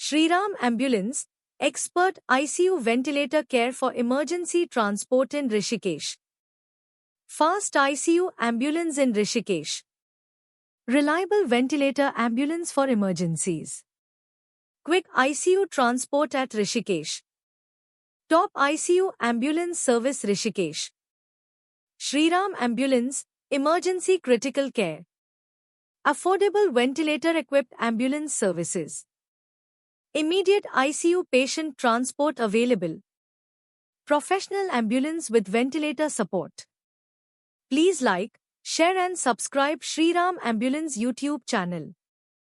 Shriram Ambulance, expert ICU ventilator care for emergency transport in Rishikesh. Fast ICU ambulance in Rishikesh. Reliable ventilator ambulance for emergencies. Quick ICU transport at Rishikesh. Top ICU ambulance service Rishikesh. Shriram Ambulance, emergency critical care. Affordable ventilator-equipped ambulance services. Immediate ICU patient transport available. Professional ambulance with ventilator support. Please like, share and subscribe Shriram Ambulance YouTube channel.